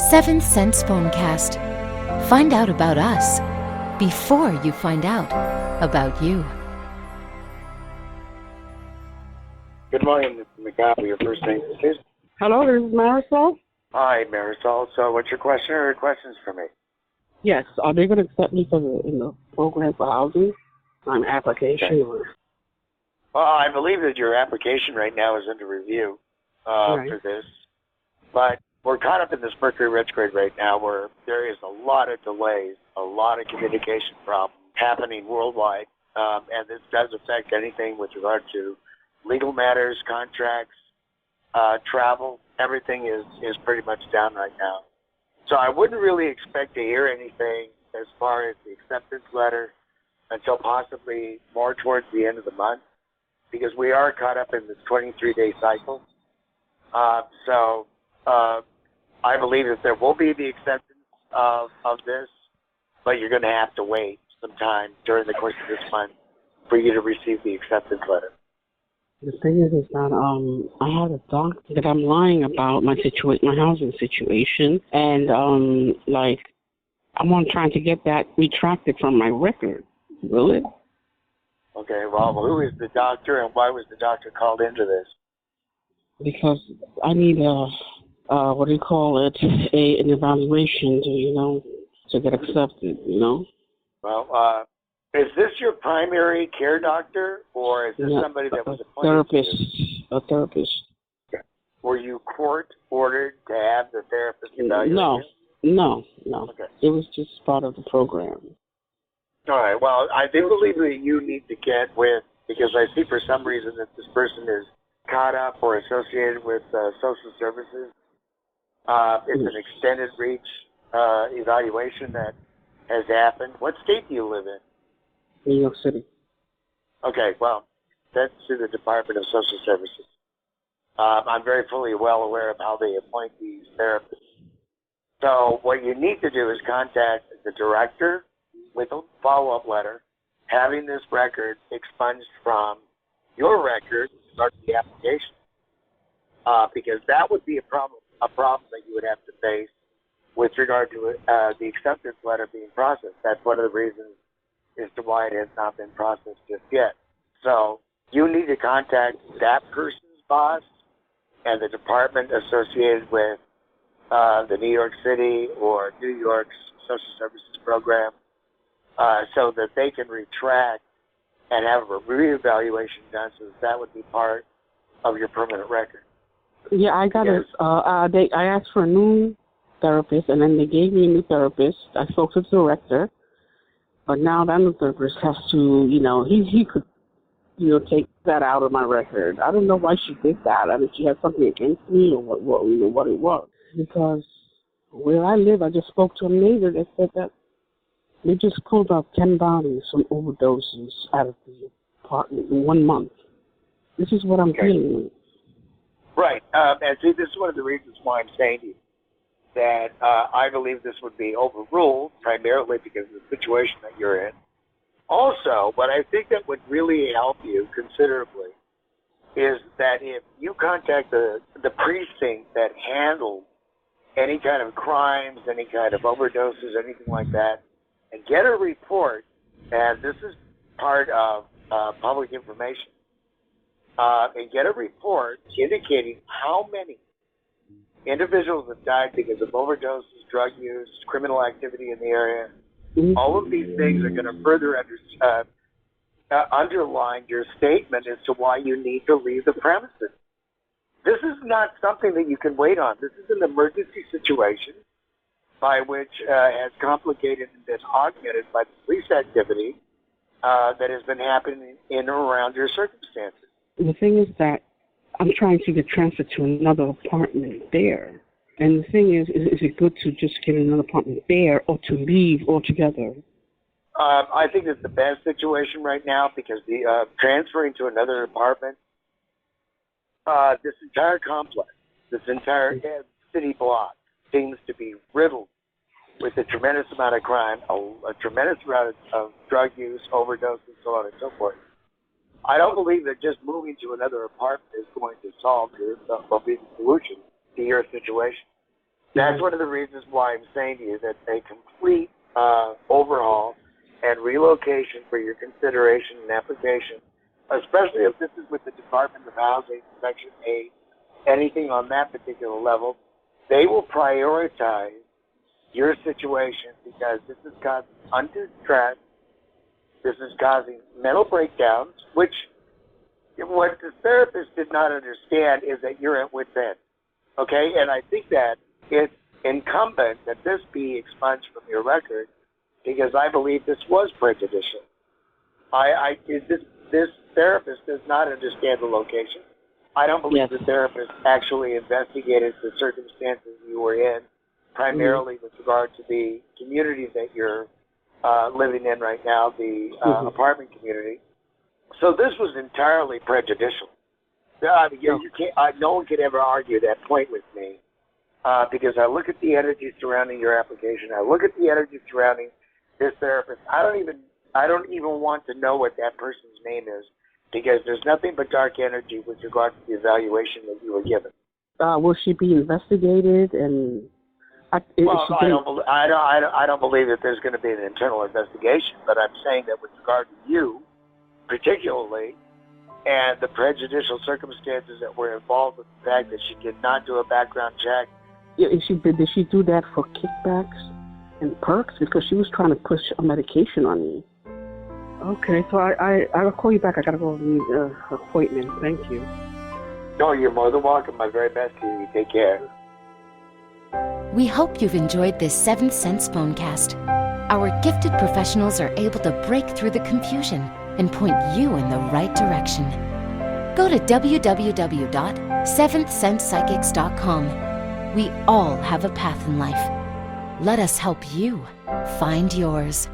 7 Cents Phonecast. Find out about us before you find out about you. Good morning, this is Mikhail. Your first name, please. Hello, this is Marisol. Hi, Marisol. So what's your question or questions for me? Yes, are they going to accept me in the program for housing? On application? Okay. Well, I believe that your application right now is under review for this. But we're caught up in this Mercury retrograde right now where there is a lot of delays, a lot of communication problems happening worldwide. And this does affect anything with regard to legal matters, contracts, travel. Everything is pretty much down right now. So I wouldn't really expect to hear anything as far as the acceptance letter until possibly more towards the end of the month, because we are caught up in this 23-day cycle. I believe that there will be the acceptance of this, but you're going to have to wait some time during the course of this month for you to receive the acceptance letter. The thing is that I had a doctor that I'm lying about my housing situation, and I'm trying to get that retracted from my record. Will it? Okay. Well, who is the doctor, and why was the doctor called into this? Because I need an evaluation to get accepted. Well, is this your primary care doctor, or is this somebody that was appointed? A therapist. Okay. Were you court-ordered to have the therapist evaluate you? No. Okay. It was just part of the program. All right. Well, I do believe that you need to get with, because I see for some reason that this person is caught up or associated with social services. It's an extended reach evaluation that has happened. What state do you live in? New York City. Okay, well, that's through the Department of Social Services. I'm very fully well aware of how they appoint these therapists. So what you need to do is contact the director with a follow-up letter, having this record expunged from your record to start the application, because that would be a problem that you would have to face with regard to the acceptance letter being processed. That's one of the reasons as to why it has not been processed just yet. So you need to contact that person's boss and the department associated with the New York City or New York's social services program, so that they can retract and have a reevaluation done, so that would be part of your permanent record. Yeah, I got I asked for a new therapist, and then they gave me a new therapist. I spoke to the director, but now that new therapist has to, he could, take that out of my record. I don't know why she did that. I mean, she had something against me or what it was. Because where I live, I just spoke to a neighbor that said that they just pulled out 10 bodies from overdoses out of the apartment in 1 month. This is what I'm dealing with. Right. And see, this is one of the reasons why I'm saying to you that I believe this would be overruled, primarily because of the situation that you're in. Also, what I think that would really help you considerably is that if you contact the precinct that handles any kind of crimes, any kind of overdoses, anything like that, and get a report, and this is part of public information, and get a report indicating how many individuals have died because of overdoses, drug use, criminal activity in the area. All of these things are going to further underline your statement as to why you need to leave the premises. This is not something that you can wait on. This is an emergency situation by which has complicated and been augmented by the police activity that has been happening in or around your circumstances. The thing is that I'm trying to get transferred to another apartment there. And the thing is it good to just get another apartment there or to leave altogether? I think it's the best situation right now because the transferring to another apartment, this entire complex, this entire city block seems to be riddled with a tremendous amount of crime, a tremendous amount of drug use, overdoses, so on and so forth. I don't believe that just moving to another apartment is going to solve or be the solution to your situation. That's one of the reasons why I'm saying to you that a complete overhaul and relocation for your consideration and application, especially if this is with the Department of Housing, Section 8, anything on that particular level, they will prioritize your situation because this is causing undue stress, this is causing mental breakdowns, which what the therapist did not understand is that you're at wit's end, okay? And I think that it's incumbent that this be expunged from your record because I believe this was prejudicial. This therapist does not understand the location. I don't believe the therapist actually investigated the circumstances you were in, primarily with regard to the community that you're living in right now, the apartment community. So this was entirely prejudicial. I mean, you can't, no one could ever argue that point with me because I look at the energy surrounding your application. I look at the energy surrounding this therapist. I don't even want to know what that person's name is because there's nothing but dark energy with regard to the evaluation that you were given. Will she be investigated? And I don't believe that there's going to be an internal investigation, but I'm saying that with regard to you, particularly, and the prejudicial circumstances that were involved with the fact that she did not do a background check. Yeah, did she do that for kickbacks and perks? Because she was trying to push a medication on me. Okay, so I'll call you back. I got to go to the appointment. Thank you. No, you're more than welcome. My very best to you. Take care. We hope you've enjoyed this 7th Sense Phonecast. Our gifted professionals are able to break through the confusion and point you in the right direction. Go to www.seventhsensepsychics.com. We all have a path in life. Let us help you find yours.